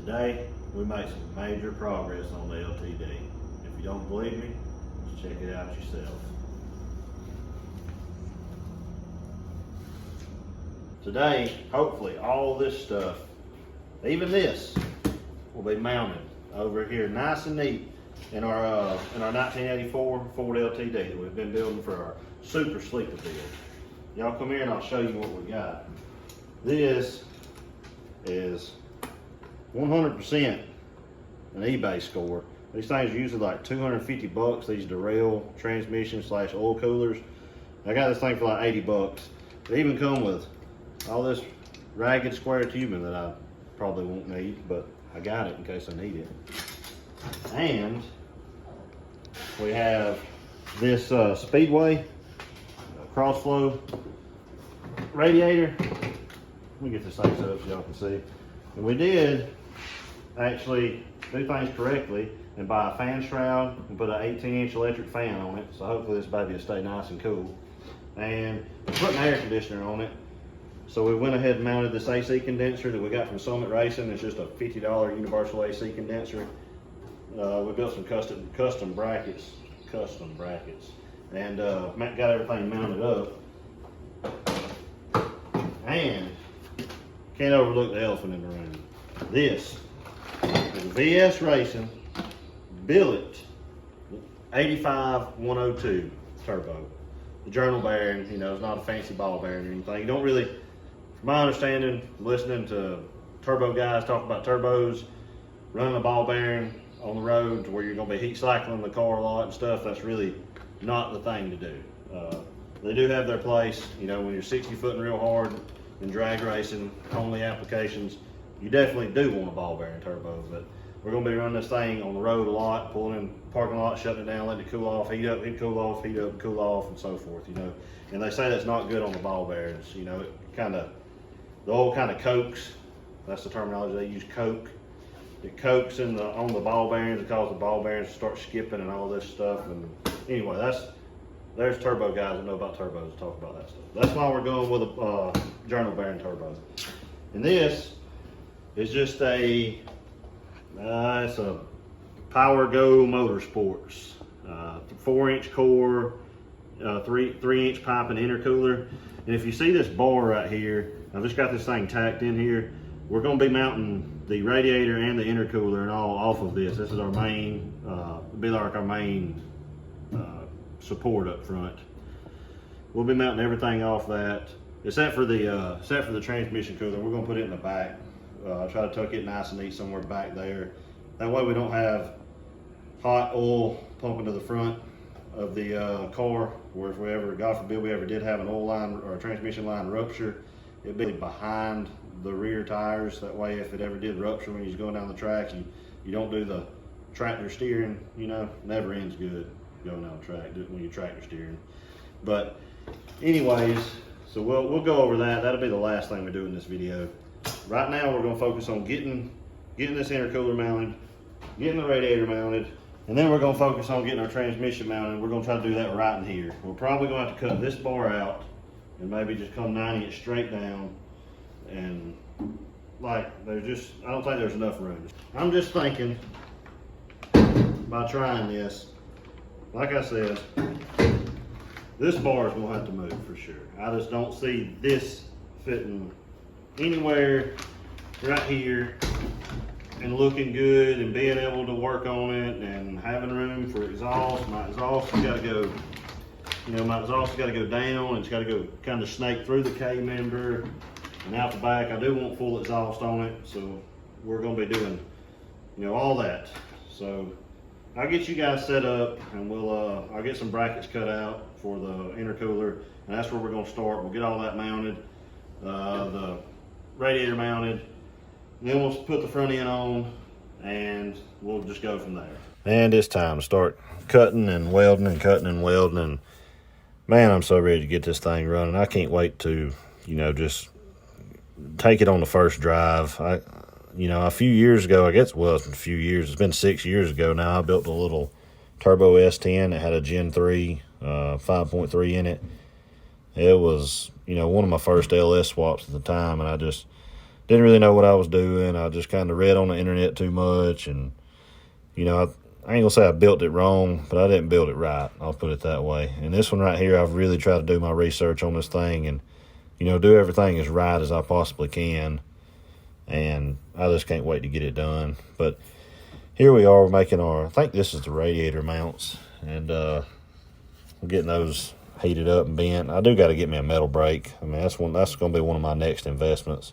Today, we made some major progress on the LTD. If you don't believe me, just check it out yourself. Today, hopefully, all this stuff, even this, will be mounted over here nice and neat in our 1984 Ford LTD that we've been building for our super sleeper build. Y'all come here and I'll show you what we got. This is 100% an eBay score. These things are usually like 250 bucks, these Darrell transmission / oil coolers. I got this thing for like 80 bucks. They even come with all this ragged square tubing that I probably won't need, but I got it in case I need it. And we have this Speedway cross-flow radiator. Let me get this thing set up so y'all can see. And we did actually do things correctly and buy a fan shroud and put an 18-inch electric fan on it, so hopefully this baby will stay nice and cool. And we put an air conditioner on it. So we went ahead and mounted this AC condenser that we got from Summit Racing. It's just a $50 universal AC condenser. We built some custom brackets, and got everything mounted up. And can't overlook the elephant in the room. This is a VS Racing Billet 85102 turbo. The journal bearing, you know, it's not a fancy ball bearing or anything. You don't really, from my understanding, listening to turbo guys talk about turbos, running a ball bearing on the road to where you're going to be heat cycling the car a lot and stuff, that's really not the thing to do. They do have their place, you know, when you're 60 footing real hard in drag racing, only applications, you definitely do want a ball bearing turbo, but we're going to be running this thing on the road a lot, pulling in parking lot, shutting it down, letting it cool off, heat up, heat cool off, heat up, cool off, and so forth, you know. And they say that's not good on the ball bearings, you know, it kind of, the oil kind of coaks, that's the terminology they use, coke. It coaks on the ball bearings, it causes the ball bearings to start skipping and all this stuff. And anyway, there's turbo guys that know about turbos to talk about that stuff. That's why we're going with a journal bearing turbo. And this is just it's a Power Go Motorsports, 4-inch core, 3-inch pipe and intercooler. And if you see this bar right here, I've just got this thing tacked in here. We're going to be mounting the radiator and the intercooler and all off of this. This is our main, be like our main support up front. We'll be mounting everything off that, except for the transmission cooler. We're going to put it in the back. Try to tuck it nice and neat somewhere back there. That way we don't have hot oil pumping to the front of the car, where if we ever, God forbid, we ever did have an oil line or a transmission line rupture, it'd be behind the rear tires. That way if it ever did rupture when you're going down the track, you don't do the tractor steering, you know, never ends good going down the track when you're tractor steering. But anyways, so we'll go over that. That'll be the last thing we do in this video. Right now we're going to focus on getting this intercooler mounted, getting the radiator mounted, and then we're going to focus on getting our transmission mounted. We're going to try to do that right in here. We're probably going to have to cut this bar out and maybe just come 90 straight down. And like, I don't think there's enough room. I'm just thinking, by trying this, like I said, this bar is gonna have to move for sure. I just don't see this fitting anywhere right here and looking good and being able to work on it and having room for exhaust. My exhaust has got to go, you know, my exhaust has got to go down and it's got to go kind of snake through the K-member and out the back. I do want full exhaust on it, so we're going to be doing, you know, all that. So I'll get you guys set up and I'll get some brackets cut out for the intercooler, and that's where we're going to start. We'll get all that mounted, the radiator mounted, and then we'll put the front end on and we'll just go from there. And it's time to start cutting and welding and cutting and welding, and man, I'm so ready to get this thing running. I can't wait to, you know, just take it on the first drive. You know, a few years ago, I guess it wasn't a few years, it's been 6 years ago now, I built a little turbo S10 that had a Gen 3 5.3 in it. It was, you know, one of my first LS swaps at the time, and I just didn't really know what I was doing. I just kind of read on the internet too much, and you know, I ain't gonna say I built it wrong, but I didn't build it right. I'll put it that way. And this one right here, I've really tried to do my research on this thing and, you know, do everything as right as I possibly can. And I just can't wait to get it done. But here we are making our, I think this is the radiator mounts, and we're getting those heated up and bent. I do got to get me a metal brake. I mean, that's going to be one of my next investments,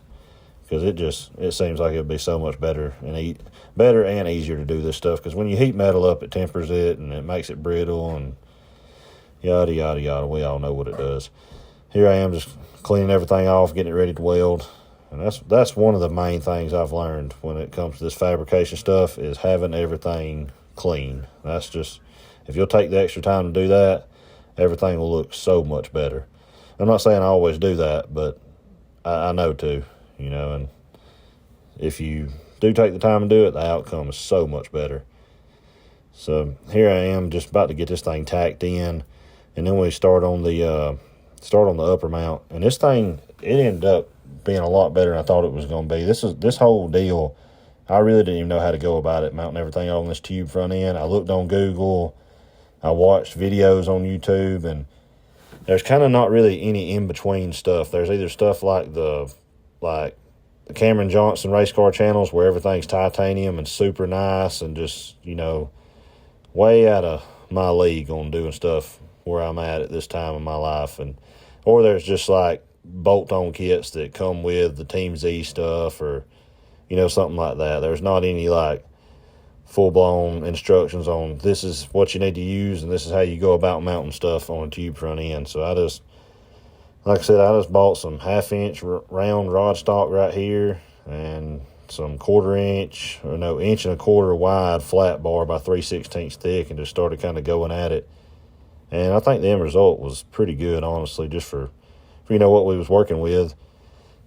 because it seems like it would be so much better and easier to do this stuff. Because when you heat metal up, it tempers it and it makes it brittle and yada yada yada. We all know what it does. Here I am just cleaning everything off, getting it ready to weld. And that's one of the main things I've learned when it comes to this fabrication stuff, is having everything clean. That's just, if you'll take the extra time to do that, everything will look so much better. I'm not saying I always do that, but I know to, you know, and if you do take the time to do it, the outcome is so much better. So here I am just about to get this thing tacked in, and then we start on the upper mount. And this thing, it ended up being a lot better than I thought it was going to be. This whole deal, I really didn't even know how to go about it, mounting everything on this tube front end. I looked on Google, I watched videos on YouTube, and there's kind of not really any in-between stuff. There's either stuff like the Cameron Johnson race car channels, where everything's titanium and super nice and just, you know, way out of my league on doing stuff where I'm at this time of my life. Or there's just like bolt-on kits that come with the Team Z stuff, or, you know, something like that. There's not any like full-blown instructions on this is what you need to use and this is how you go about mounting stuff on a tube front end. So I just bought some 1/2-inch round rod stock right here, and some 1/4 inch and a quarter wide flat bar by 3/16 thick, and just started kind of going at it. And I think the end result was pretty good, honestly, just for you know what we was working with.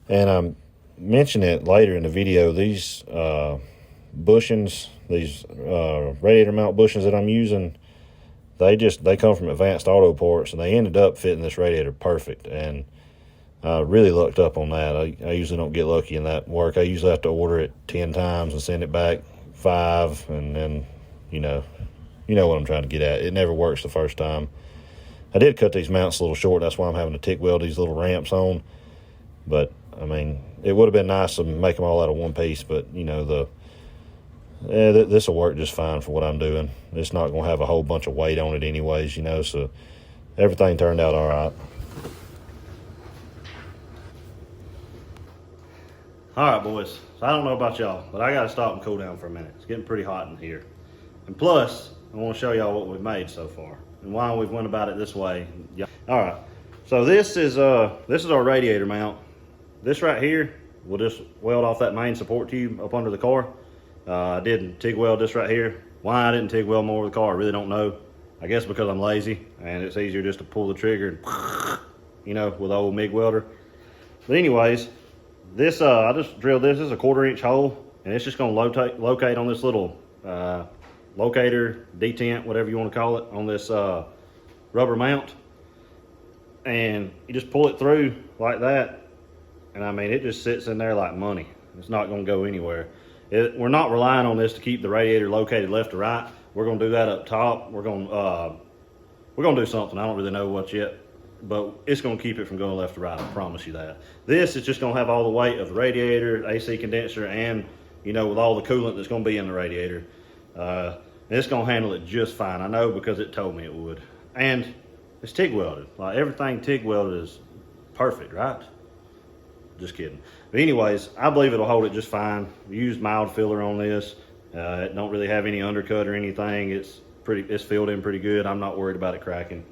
And I mentioned it later in the video, these bushings, these radiator mount bushings that I'm using, they come from Advanced Auto Parts, and they ended up fitting this radiator perfect. And I really lucked up on that. I usually don't get lucky in that work. I usually have to order it 10 times and send it back 5, and then you know what I'm trying to get at. It never works the first time. I did cut these mounts a little short. That's why I'm having to TIG weld these little ramps on. But I mean, it would have been nice to make them all out of one piece. But you know, this will work just fine for what I'm doing. It's not going to have a whole bunch of weight on it anyways, you know. So everything turned out all right. All right, boys. So I don't know about y'all, but I got to stop and cool down for a minute. It's getting pretty hot in here. And plus, I want to show y'all what we've made so far and why we've went about it this way. All right. So this is our radiator mount. This right here, we'll just weld off that main support tube up under the car. I didn't TIG weld this right here. Why I didn't TIG weld more of the car, I really don't know. I guess because I'm lazy and it's easier just to pull the trigger and, you know, with the old MIG welder. But anyways, this I just drilled this. This is a 1/4 inch hole, and it's just going to locate on this little locator, detent, whatever you want to call it, on this rubber mount. And you just pull it through like that, and I mean, it just sits in there like money. It's not going to go anywhere. We're not relying on this to keep the radiator located left to right. We're going to do that up top. We're going to do something. I don't really know what yet, but it's going to keep it from going left to right. I promise you that. This is just going to have all the weight of the radiator, AC condenser, and, you know, with all the coolant that's going to be in the radiator. It's going to handle it just fine. I know, because it told me it would. And it's TIG welded. Like, everything TIG welded is perfect, right? Just kidding. But anyways, I believe it'll hold it just fine. We used mild filler on this. It don't really have any undercut or anything. It's filled in pretty good. I'm not worried about it cracking.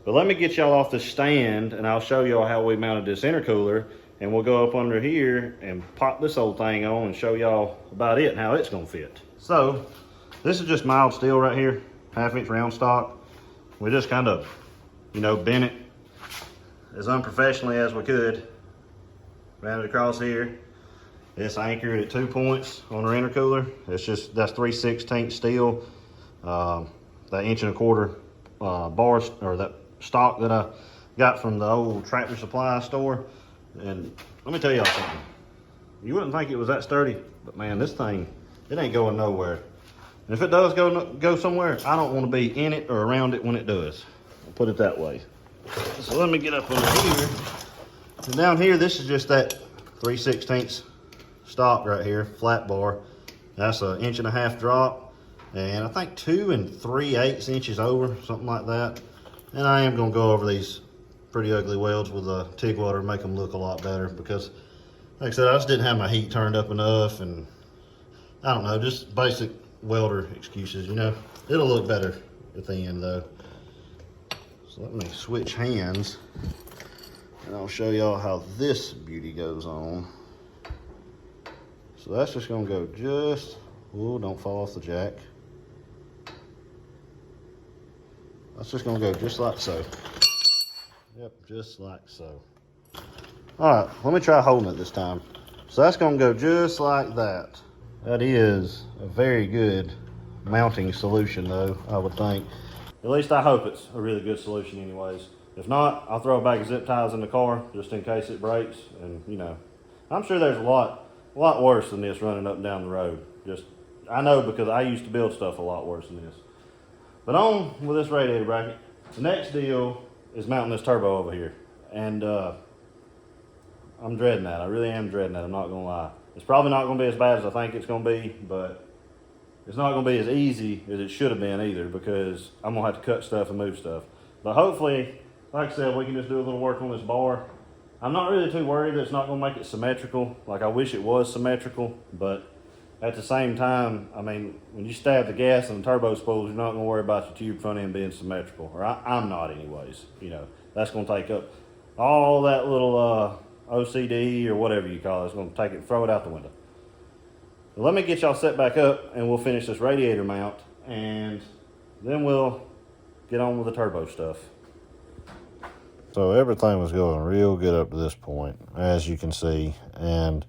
But let me get y'all off the stand, and I'll show y'all how we mounted this intercooler, and we'll go up under here and pop this old thing on and show y'all about it and how it's gonna fit. So this is just mild steel right here, 1/2 inch round stock. We just kind of, you know, bent it as unprofessionally as we could. Ran it across here. It's anchored at 2 points on our intercooler. That's 3/16 steel. That 1.25 inch bars, or that stock that I got from the old Tractor Supply store. And let me tell y'all something. You wouldn't think it was that sturdy, but man, this thing, it ain't going nowhere. And if it does go somewhere, I don't want to be in it or around it when it does. I'll put it that way. So let me get up under here. And down here, this is just that 3/16 stock right here, flat bar. That's an 1.5 inch drop, and I think 2 3/8 inches over, something like that. And I am gonna go over these pretty ugly welds with a TIG welder and make them look a lot better, because like I said, I just didn't have my heat turned up enough, and I don't know, just basic welder excuses, you know. It'll look better at the end though. So let me switch hands and I'll show y'all how this beauty goes on. So that's just gonna go just, oh, don't fall off the jack. That's just gonna go just like so. Yep, just like so. All right, let me try holding it this time. So that's gonna go just like that. That is a very good mounting solution though, I would think. At least I hope it's a really good solution anyways. If not, I'll throw a bag of zip ties in the car just in case it breaks. And you know, I'm sure there's a lot worse than this running up and down the road. I know, because I used to build stuff a lot worse than this. But on with this radiator bracket, the next deal is mounting this turbo over here. And I'm dreading that. I really am dreading that, I'm not gonna lie. It's probably not gonna be as bad as I think it's gonna be, but it's not gonna be as easy as it should have been either, because I'm gonna have to cut stuff and move stuff. But hopefully, like I said, we can just do a little work on this bar. I'm not really too worried that it's not gonna make it symmetrical. Like, I wish it was symmetrical, but at the same time, I mean, when you stab the gas and the turbo spools, you're not gonna worry about your tube front end being symmetrical, or I'm not anyways. You know, that's gonna take up all that little OCD or whatever you call it. It's gonna take it, throw it out the window. So let me get y'all set back up and we'll finish this radiator mount, and then we'll get on with the turbo stuff. So everything was going real good up to this point, as you can see, and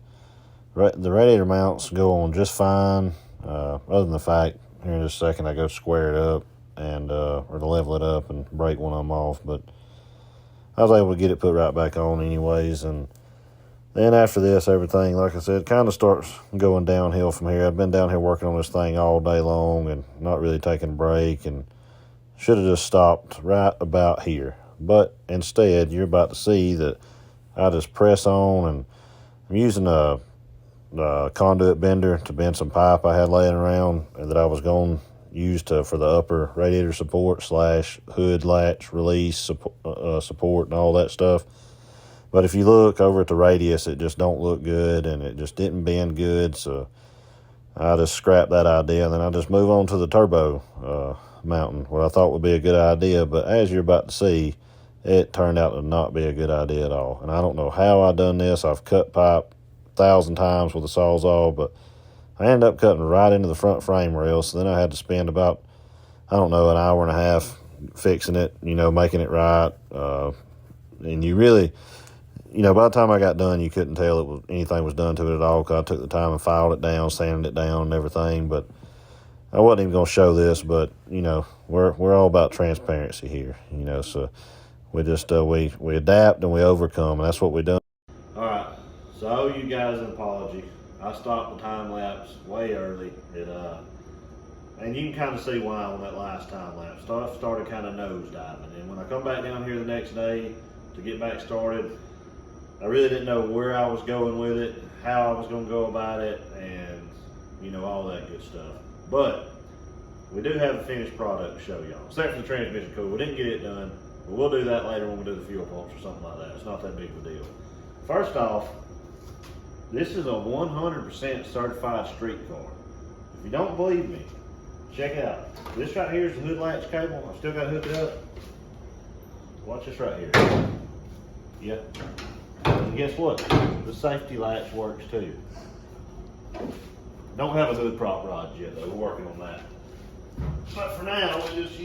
the radiator mounts go on just fine, other than the fact, here in just a second, I go square it up and or to level it up and break one of them off, but I was able to get it put right back on anyways. And then after this, everything, like I said, kind of starts going downhill from here. I've been down here working on this thing all day long and not really taking a break, and should have just stopped right about here. But instead, you're about to see that I just press on, and I'm using a conduit bender to bend some pipe I had laying around that I was going to use for the upper radiator support / hood latch release support and all that stuff. But if you look over at the radius, it just don't look good, and it just didn't bend good. So I just scrapped that idea, and then I just move on to the turbo mounting, what I thought would be a good idea. But as you're about to see, it turned out to not be a good idea at all. And I don't know how I done this. I've cut pipe 1,000 times with a Sawzall, but I ended up cutting right into the front frame rail. So then I had to spend about, I don't know, an hour and a half fixing it, you know, making it right. And you really, you know, by the time I got done, you couldn't tell anything was done to it at all, because I took the time and filed it down, sanded it down and everything. But I wasn't even going to show this, but, you know, we're all about transparency here, you know, so we just, we adapt and we overcome, and that's what we done. All right, so I owe you guys an apology. I stopped the time lapse way early. And you can kind of see why on that last time lapse. Stuff started kind of nosediving, and when I come back down here the next day to get back started, I really didn't know where I was going with it, how I was going to go about it, and, you know, all that good stuff. But we do have a finished product to show y'all, except for the transmission coil. We didn't get it done, but we'll do that later when we do the fuel pumps or something like that. It's not that big of a deal. First off, this is a 100% certified street car. If you don't believe me, check it out. This right here is the hood latch cable. I've still got to hook it up. Watch this right here. Yeah. And guess what? The safety latch works too. Don't have a hood prop rod yet though. We're working on that. But for now, we just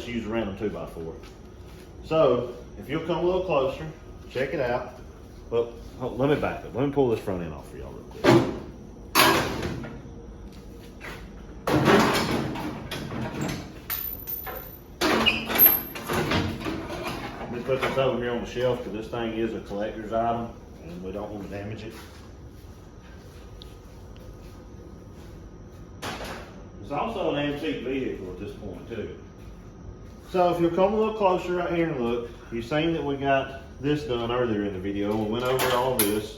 use a random 2x4. So if you'll come a little closer, check it out. Well, let me back up. Let me pull this front end off for y'all real quick. Let me put the this over here on the shelf because this thing is a collector's item and we don't want to damage it. It's also an antique vehicle at this point too. So if you'll come a little closer right here and look, you've seen that we got this done earlier in the video. We went over all this.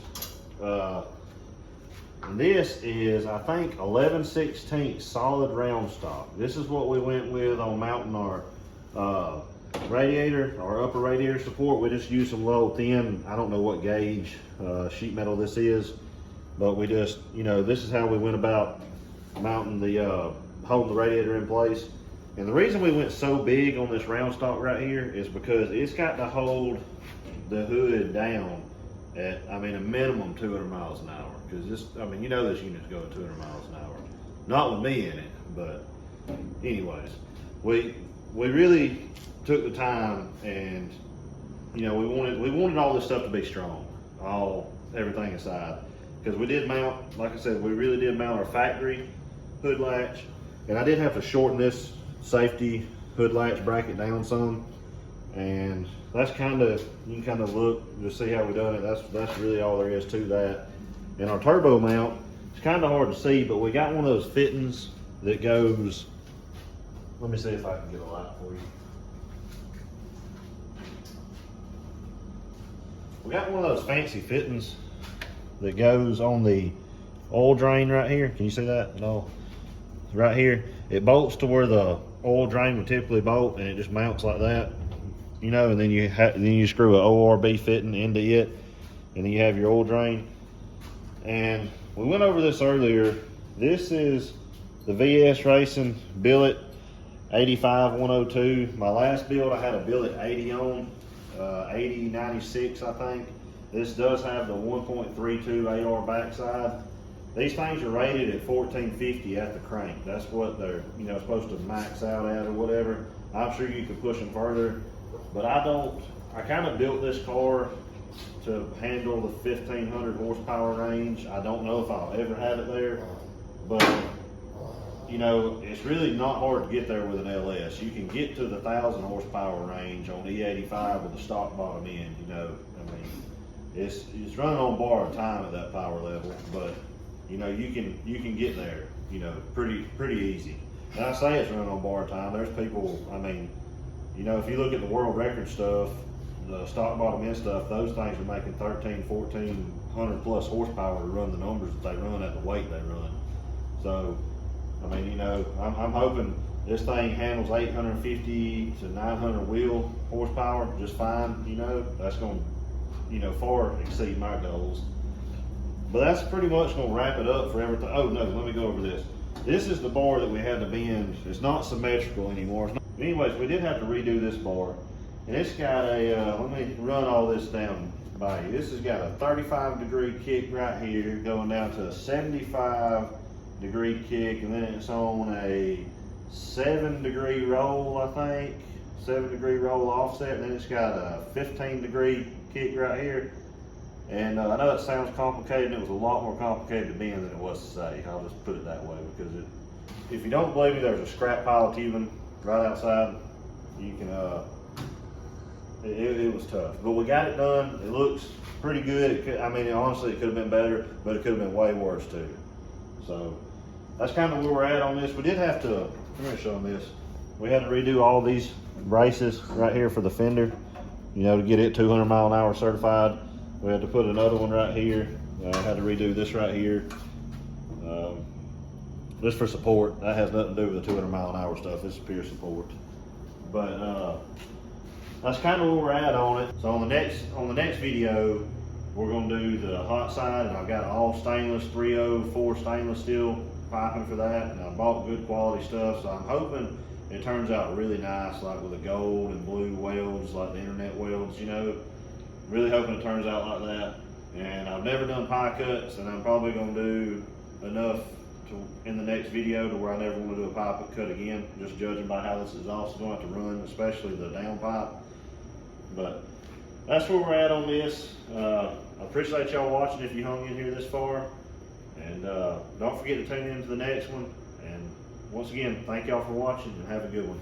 And this is, I think, 11/16 solid round stock. This is what we went with on mounting our radiator, our upper radiator support. We just used some low thin, I don't know what gauge sheet metal this is, but we just, you know, this is how we went about mounting the, holding the radiator in place. And the reason we went so big on this round stock right here is because it's got to hold the hood down at, I mean, a minimum 200 miles an hour. Because this, I mean, you know this unit's going 200 miles an hour. Not with me in it, but anyways. We really took the time and, you know, we wanted all this stuff to be strong. Everything aside. Because we did mount, like I said, we really did mount our factory hood latch. And I did have to shorten this safety hood latch bracket down some, and that's kind of, you can kind of look to see how we done it. That's really all there is to that. And our turbo mount, it's kind of hard to see, but we got one of those fittings that goes, let me see if I can get a light for you. We got one of those fancy fittings that goes on the oil drain right here. Can you see that? No, right here. It bolts to where the oil drain would typically bolt, and it just mounts like that, you know. And then you screw an ORB fitting into it, and then you have your oil drain. And we went over this earlier. This is the VS Racing billet 85102. My last build I had a billet 80 on, 8096 I think. This does have the 1.32 AR backside. These things are rated at 1450 at the crank. That's what they're, you know, supposed to max out at or whatever. I'm sure you could push them further, but I kind of built this car to handle the 1500 horsepower range. I don't know if I'll ever have it there, but you know, it's really not hard to get there with an LS. You can get to the 1000 horsepower range on E85 with a stock bottom end, you know. I mean, it's running on borrowed time at that power level, but you know, you can get there, you know, pretty easy. And I say it's running on borrowed time. There's people, I mean, you know, if you look at the world record stuff, the stock bottom end stuff, those things are making 1400 plus horsepower to run the numbers that they run at the weight they run. So, I mean, you know, I'm hoping this thing handles 850 to 900 wheel horsepower just fine. You know, that's going to, you know, far exceed my goals. But that's pretty much going to wrap it up for everything. Oh no, let me go over this. This is the bar that we had to bend. It's not symmetrical anymore. Anyways, we did have to redo this bar. And it's got a, let me run all this down by you. This has got a 35-degree kick right here going down to a 75-degree kick, and then it's on a 7-degree roll, I think. 7-degree roll offset, and then it's got a 15-degree kick right here. And I know it sounds complicated, and it was a lot more complicated to bend than it was to say. I'll just put it that way, because if you don't believe me, there's a scrap pile of tubing right outside. You can, it was tough, but we got it done. It looks pretty good. I mean, honestly, it could have been better, but it could have been way worse too. So that's kind of where we're at on this. We did have to, I'm going to show them this. We had to redo all these braces right here for the fender, you know, to get it 200 mile an hour certified. We had to put another one right here. I had to redo this right here. This for support. That has nothing to do with the 200 mile an hour stuff. This is pure support. But that's kind of where we're at on it. So on the next video, we're gonna do the hot side, and I've got all stainless 304 stainless steel piping for that, and I bought good quality stuff. So I'm hoping it turns out really nice, like with the gold and blue welds, like the internet welds, you know. Really hoping it turns out like that. And I've never done pie cuts, and I'm probably gonna do enough in the next video to where I never want to do a pie cut again, just judging by how this exhaust is going to have to run, especially the down pipe. But that's where we're at on this. I appreciate y'all watching if you hung in here this far. And don't forget to tune in to the next one. And once again, thank y'all for watching, and have a good one.